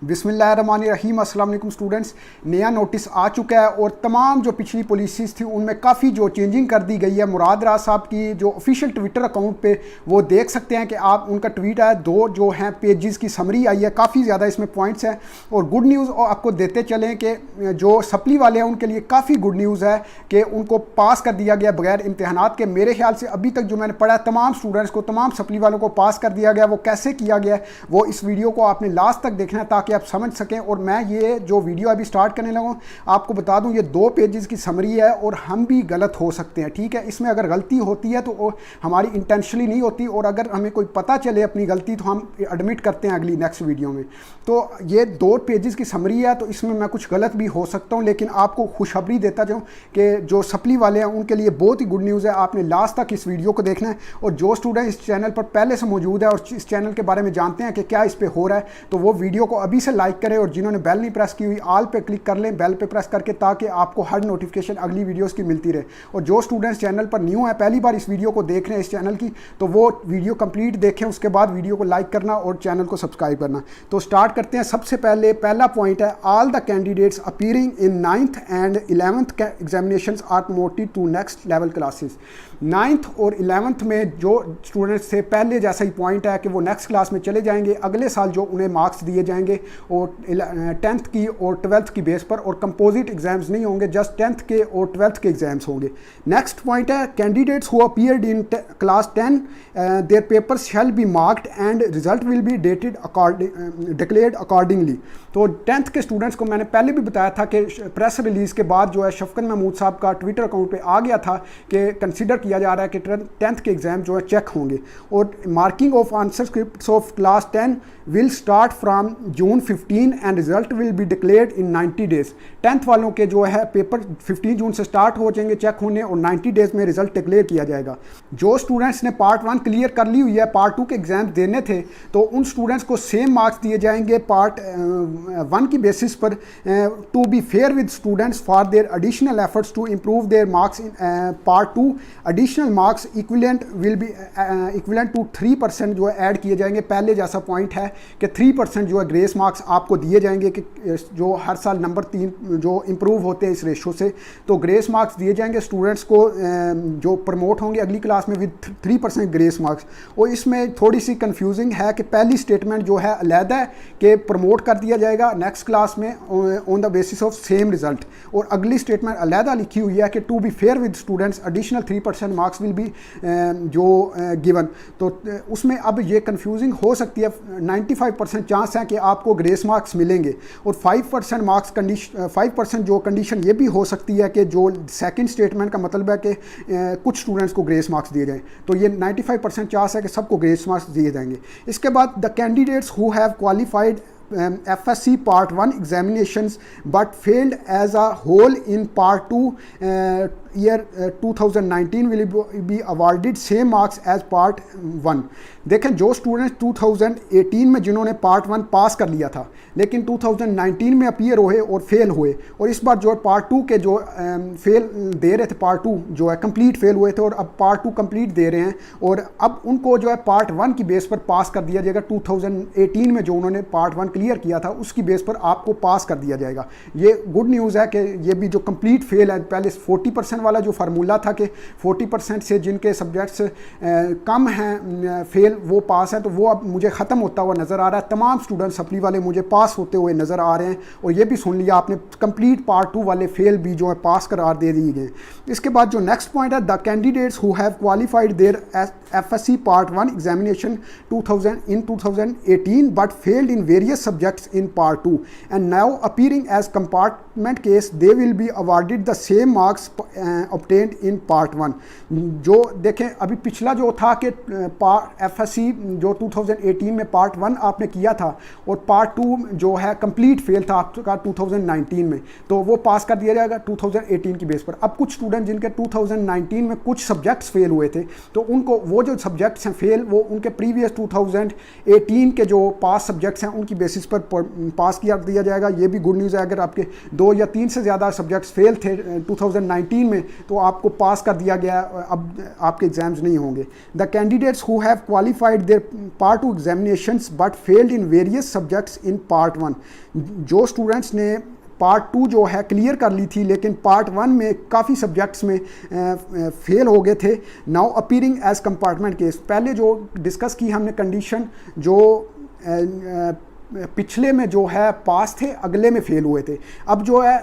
बिस्मिल्लाहिर्रहमानिर्रहीम। अस्सलाम वालेकुम स्टूडेंट्स। नया नोटिस आ चुका है और तमाम जो पिछली पॉलिसीज़ थी उनमें काफ़ी जो चेंजिंग कर दी गई है। मुराद राज साहब की जो ऑफिशियल ट्विटर अकाउंट पे वो देख सकते हैं कि आप उनका ट्वीट आया, दो जो हैं पेजेस की समरी आई है, काफ़ी ज़्यादा इसमें पॉइंट्स हैं। और गुड न्यूज़ आपको देते चलें कि जो सप्ली वाले हैं उनके लिए काफ़ी गुड न्यूज़ है कि उनको पास कर दिया गया बगैर इम्तहानात के। मेरे ख्याल से अभी तक जो मैंने पढ़ा तमाम स्टूडेंट्स को, तमाम सप्ली वालों को पास कर दिया गया। वो कैसे किया गया है वो इस वीडियो को आपने लास्ट तक देखना है ताकि आप समझ सकें। और मैं ये जो वीडियो अभी स्टार्ट करने लगा हूँ आपको बता दूं ये 2 पेजेस की समरी है और हम भी गलत हो सकते हैं, ठीक है। इसमें अगर गलती होती है तो हमारी इंटेंशनली नहीं होती और अगर हमें कोई पता चले अपनी गलती तो हम एडमिट करते हैं अगली नेक्स्ट वीडियो में। तो ये 2 पेजेस की समरी है तो इसमें मैं कुछ गलत भी हो सकता हूँ, लेकिन आपको खुशखबरी देता जाऊँ कि जो सप्ली वाले हैं उनके लिए बहुत ही गुड न्यूज़ है। आपने लास्ट तक इस वीडियो को देखना है और जो स्टूडेंट इस चैनल पर पहले से मौजूद है और इस चैनल के बारे में जानते हैं कि क्या इस पर हो रहा है तो वो वीडियो को अभी से लाइक करें और जिन्होंने बेल नहीं प्रेस की हुई ऑल पे क्लिक कर लें, बेल पे प्रेस करके, ताकि आपको हर नोटिफिकेशन अगली वीडियोस की मिलती रहे। और जो स्टूडेंट्स चैनल पर न्यू है, पहली बार इस वीडियो को देख रहे हैं इस चैनल की, तो वो वीडियो कंप्लीट देखें, उसके बाद वीडियो को लाइक करना और चैनल को सब्सक्राइब करना। तो स्टार्ट करते हैं। सबसे पहले पहला पॉइंट है, all the candidates appearing in 9th and 11th examinations are promoted to next level classes. 9th और 11th में जो स्टूडेंट्स थे पहले जैसा ही पॉइंट है कि वो नेक्स्ट क्लास में चले जाएंगे। अगले साल जो उन्हें मार्क्स दिए जाएंगे और 10th की और 12th की बेस पर, और कंपोजिट एग्जाम्स नहीं होंगे, जस्ट 10th के और 12th के एग्जाम्स होंगे। नेक्स्ट पॉइंट है, candidates who appeared in class 10 their papers shall be marked and result will be dated declared accordingly. तो 10th के स्टूडेंट्स को मैंने पहले भी बताया था कि प्रेस रिलीज़ के बाद जो है शफकत महमूद साहब का ट्विटर अकाउंट पे आ गया था कि कंसिडर किया जा रहा है कि 10th के एग्ज़ाम जो है चेक होंगे। और marking of answer script of class 10 will start from June 15 and result will be declared in 90 days. 10th वालों के जो है पेपर 15 जून से स्टार्ट हो जाएंगे चेक होने और 90 डेज़ में रिजल्ट डिक्लेयर किया जाएगा। जो स्टूडेंट्स ने पार्ट 1 क्लियर कर ली हुई है, पार्ट 2 के एग्जाम देने थे, तो उन स्टूडेंट्स को सेम मार्क्स दिए जाएंगे पार्ट 1 की बेसिस पर, to be fair with students for their additional efforts to improve their marks in part 2। Additional marks equivalent will be equivalent to 3% जो है ऐड किए जाएंगे। पहले जैसा पॉइंट है कि 3% जो है ग्रेस मार्क्स आपको दिए जाएंगे कि जो हर साल नंबर 3 जो इम्प्रूव होते हैं इस रेशो से, तो ग्रेस मार्क्स दिए जाएंगे स्टूडेंट्स को जो प्रमोट होंगे अगली क्लास में विद 3% ग्रेस मार्क्स। और इसमें थोड़ी सी कंफ्यूजिंग है कि पहली स्टेटमेंट जो है अलहदा है कि प्रमोट कर दिया जाएगा नेक्स्ट क्लास में on the basis of same result, और अगली स्टेटमेंट अलहदा लिखी हुई है कि to be fair with students additional 3% marks will be जो गिवन। तो उसमें अब ये कंफ्यूजिंग हो सकती है। 95% चांस है कि आपको ग्रेस मार्क्स मिलेंगे और 5% मार्क्स 5% जो कंडीशन ये भी हो सकती है कि जो सेकंड स्टेटमेंट का मतलब है कि कुछ स्टूडेंट्स को ग्रेस मार्क्स दिए जाएं। तो ये 95% चांस है कि सबको ग्रेस मार्क्स दिए जाएंगे। इसके बाद the candidates who have qualified FSC Part 1 examinations but failed as a whole in Part 2 year 2019 will be awarded same marks as Part 1। देखें, जो स्टूडेंट्स 2018 में जिन्होंने Part 1 पास कर लिया था लेकिन 2019 में अपीयर हुए और फेल हुए, और इस बार जो है Part 2 के जो फेल दे रहे थे, Part 2 जो है कंप्लीट फेल हुए थे और अब Part 2 कंप्लीट दे रहे हैं, और अब उनको जो है Part 1 की बेस पर पास कर दिया जाएगा। 2018 में जो उन्होंने Part 1 क्लियर किया था उसकी बेस पर आपको पास कर दिया जाएगा। ये गुड न्यूज़ है कि ये भी जो कंप्लीट फेल है, पहले 40% वाला जो फार्मूला था कि 40% से जिनके सब्जेक्ट्स कम हैं फेल वो पास है, तो वो अब मुझे ख़त्म होता हुआ नज़र आ रहा है। तमाम स्टूडेंट सप्ली वाले मुझे पास होते हुए नज़र आ रहे हैं, और ये भी सुन लिया आपने कंप्लीट Part 2 वाले फेल भी जो है पास करार दे दिए गए। इसके बाद जो नेक्स्ट पॉइंट है, the candidates who have qualified their FSC Part 1 examination 2018 but failed in various subjects in Part 2 and now appearing as compartment case, they will be awarded the same marks obtained in Part 1। जो देखें अभी पिछला जो था कि FSC जो 2018 में Part 1 आपने किया था और Part 2 जो है कंप्लीट फेल था आपका 2019 में, तो वो पास कर दिया जाएगा 2018 की बेस पर। अब कुछ स्टूडेंट जिनके 2019 में कुछ सब्जेक्ट्स फेल हुए थे, तो उनको वो जो सब्जेक्ट्स हैं फेल, वो उनके प्रीवियस 2018 के जो पास सब्जेक्ट्स हैं उनकी बेसिस पर पास किया दिया जाएगा। ये भी गुड न्यूज़ है। अगर आपके 2 या 3 से ज़्यादा सब्जेक्ट्स फेल थे 2019 में, हैं तो आपको पास कर दिया गया, अब आपके एग्ज़ाम्स नहीं होंगे। The candidates who have qualified there part 2 examinations but failed in various subjects in part 1, जो स्टूडेंट्स ने पार्ट 2 जो है क्लियर कर ली थी लेकिन पार्ट 1 में काफ़ी सब्जेक्ट्स में फेल हो गए थे, now appearing as compartment case. पहले जो डिस्कस की हमने कंडीशन, जो पिछले में जो है पास थे, अगले में फेल हुए थे, अब जो है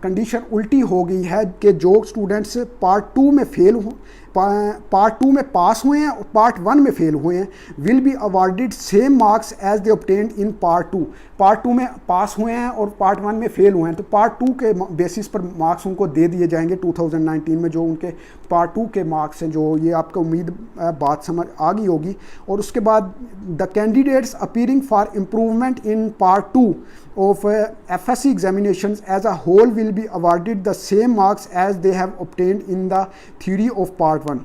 कंडीशन उल्टी हो गई है कि जो स्टूडेंट्स पार्ट 2 में फेल हो, पार्ट 2 में पास हुए हैं और पार्ट 1 में फेल हुए हैं, will be awarded same marks as they obtained in part 2। Part 2 में पास हुए हैं और पार्ट 1 में फेल हुए हैं तो पार्ट 2 के बेसिस पर मार्क्स उनको दे दिए जाएंगे 2019 में, जो उनके पार्ट 2 के मार्क्स हैं। जो ये आपको उम्मीद बात समझ आ गई होगी। और उसके बाद the candidates appearing for improvement in part 2 of FSC examinations as a whole will be awarded the same marks as they have obtained in the theory of part 1।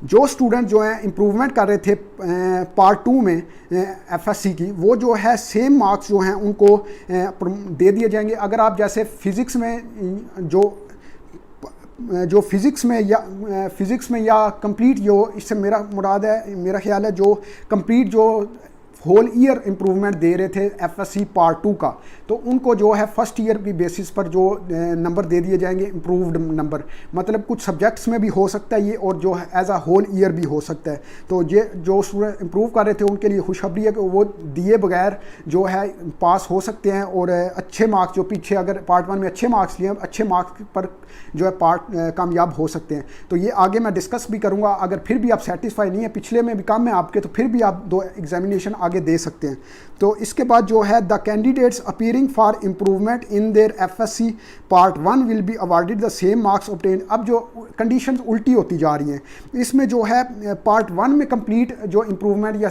जो स्टूडेंट जो हैं इम्प्रूवमेंट कर रहे थे पार्ट 2 में FSC की, वो जो है सेम मार्क्स जो हैं उनको दे दिए जाएंगे। अगर आप जैसे फिज़िक्स में जो फिज़िक्स में या कंप्लीट, जो इससे मेरा मुराद है, मेरा ख्याल है जो कंप्लीट जो होल ईयर इम्प्रूवमेंट दे रहे थे FSC पार्ट 2 का, तो उनको जो है फर्स्ट ईयर की बेसिस पर जो नंबर दे दिए जाएंगे इम्प्रूव्ड नंबर। मतलब कुछ सब्जेक्ट्स में भी हो सकता है ये, और जो एज आ होल ईयर भी हो सकता है। तो ये जो स्टूडेंट इम्प्रूव कर रहे थे उनके लिए खुशखबरी है कि वो दिए बगैर जो है पास हो सकते हैं, और अच्छे मार्क्स जो पीछे अगर पार्ट 1 में अच्छे मार्क्स लिए, अच्छे मार्क्स पर जो है कामयाब हो सकते हैं। तो ये आगे मैं डिस्कस भी करूँगा। अगर फिर भी आप सेटिस्फाई नहीं है, पिछले में भी कम है आपके, तो फिर भी आप 2 एग्जामिनेशन आगे दे सकते हैं। तो इसके बाद जो है the candidates appearing for improvement in their FSC part 1 will be awarded the same marks obtain. अब जो कंडीशंस उल्टी होती जा रही हैं, इसमें जो है पार्ट 1 में कंप्लीट जो इम्प्रूवमेंट या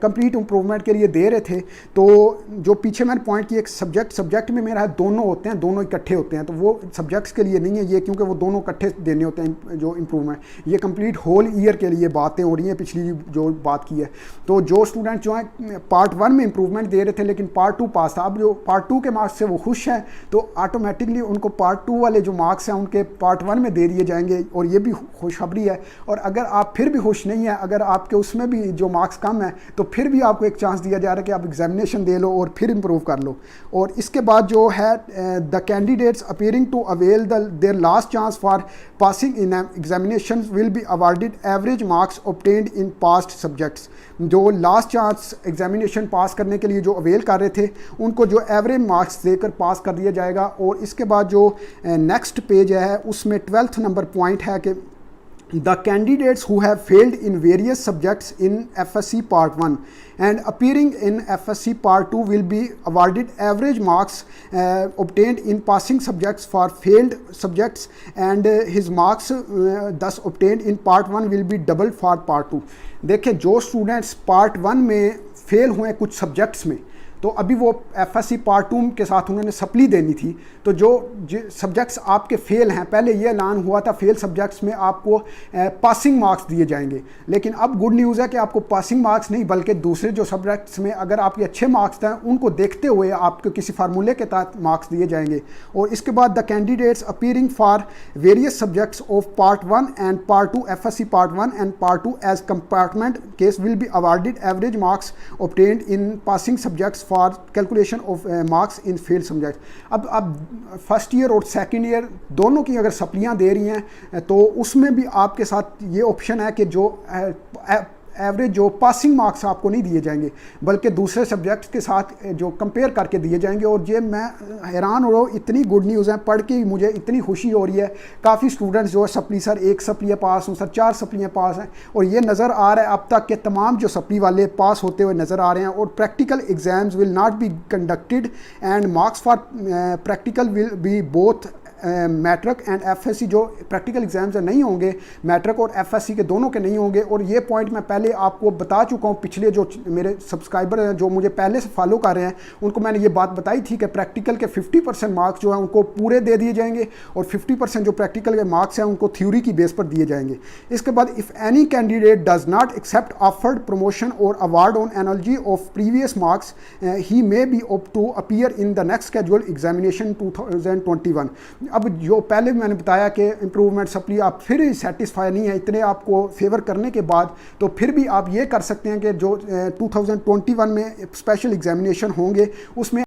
कंप्लीट इम्प्रूवमेंट के लिए दे रहे थे, तो जो पीछे मैंने पॉइंट की, एक सब्जेक्ट में मेरा है दोनों होते हैं, दोनों इकट्ठे होते हैं, तो वो सब्जेक्ट्स के लिए नहीं है ये, क्योंकि वो दोनों इकट्ठे देने होते हैं जो इम्प्रूवमेंट। ये कंप्लीट होल ईयर के लिए बातें हो रही हैं, पिछली जो बात की है। तो जो स्टूडेंट जो हैं पार्ट 1 में इम्प्रूवमेंट दे रहे थे लेकिन पार्ट 2 पास था, अब जो पार्ट 2 के मार्क्स से वो खुश हैं, तो ऑटोमेटिकली उनको पार्ट 2 वाले जो मार्क्स हैं उनके पार्ट 1 में दे दिए जाएंगे, और ये भी खुशखबरी है। और अगर आप फिर भी खुश नहीं है, अगर आपके उसमें भी जो मार्क्स कम है, तो फिर भी आपको एक चांस दिया जा रहा है कि आप एग्जामिनेशन दे लो और फिर इम्प्रूव कर लो। और इसके बाद जो है the candidates appearing to avail their last chance for passing in examination will be awarded average marks obtained in passed subjects. जो लास्ट चांस एग्जामिनेशन पास करने के लिए जो अवेल कर रहे थे, उनको जो एवरेज मार्क्स देकर पास कर दिया जाएगा। और इसके बाद जो नेक्स्ट पेज है उसमें 12th नंबर पॉइंट है कि the candidates who have failed in various subjects in FSC part 1 and appearing in FSC part 2 will be awarded average marks obtained in passing subjects for failed subjects, and his marks thus obtained in part 1 will be doubled for part 2। देखिए, जो students part 1 में fail हुए कुछ subjects में, तो अभी वो FSC part 2 के साथ उन्होंने सप्ली देनी थी, तो जो सब्जेक्ट्स आपके फ़ेल हैं, पहले ये ऐलान हुआ था फेल सब्जेक्ट्स में आपको पासिंग मार्क्स दिए जाएंगे, लेकिन अब गुड न्यूज़ है कि आपको पासिंग मार्क्स नहीं बल्कि दूसरे जो सब्जेक्ट्स में अगर आपके अच्छे मार्क्स हैं उनको देखते हुए आपको किसी फार्मूले के तहत मार्क्स दिए जाएंगे। और इसके बाद the candidates appearing for various subjects of part 1 and part 2 FSC part 1 and part 2 as compartment case will be awarded average marks obtained in passing subjects for calculation of marks in fail subject. अब first year और second year दोनों की अगर सप्लियां दे रही हैं तो उसमें भी आपके साथ ये ऑप्शन है कि जो एवरेज जो पासिंग मार्क्स आपको नहीं दिए जाएंगे बल्कि दूसरे सब्जेक्ट्स के साथ जो कंपेयर करके दिए जाएंगे। और ये मैं हैरान हो रहा हूँ, इतनी गुड न्यूज़ है, पढ़ के मुझे इतनी खुशी हो रही है। काफ़ी स्टूडेंट्स जो है सप्ली सर 1 सप्ली पास हूँ, सर 4 सप्लियाँ पास हैं, और ये नज़र आ रहा है अब तक के तमाम जो सप्ली वाले पास होते हुए नज़र आ रहे हैं। और practical exams will not be conducted and marks for practical will be both matric and FSC। जो प्रैक्टिकल एग्जाम्स नहीं होंगे, मैट्रिक और FSC के दोनों के नहीं होंगे। और ये पॉइंट मैं पहले आपको बता चुका हूँ, पिछले जो मेरे सब्सक्राइबर हैं जो मुझे पहले से फॉलो कर रहे हैं उनको मैंने ये बात बताई थी कि प्रैक्टिकल के 50% मार्क्स जो हैं उनको पूरे दे दिए जाएंगे और 50% जो प्रैक्टिकल के मार्क्स हैं उनको थ्योरी की बेस पर दिए जाएंगे। इसके बाद if any candidate does not accept offered promotion और award on energy of previous marks he may be opt to appear in the next scheduled examination 2021। अब जो पहले मैंने बताया कि इम्प्रूवमेंट सप्ली आप फिर सेटिस्फाई नहीं है इतने आपको फेवर करने के बाद, तो फिर भी आप ये कर सकते हैं कि जो 2021 में स्पेशल एग्जामिनेशन होंगे उसमें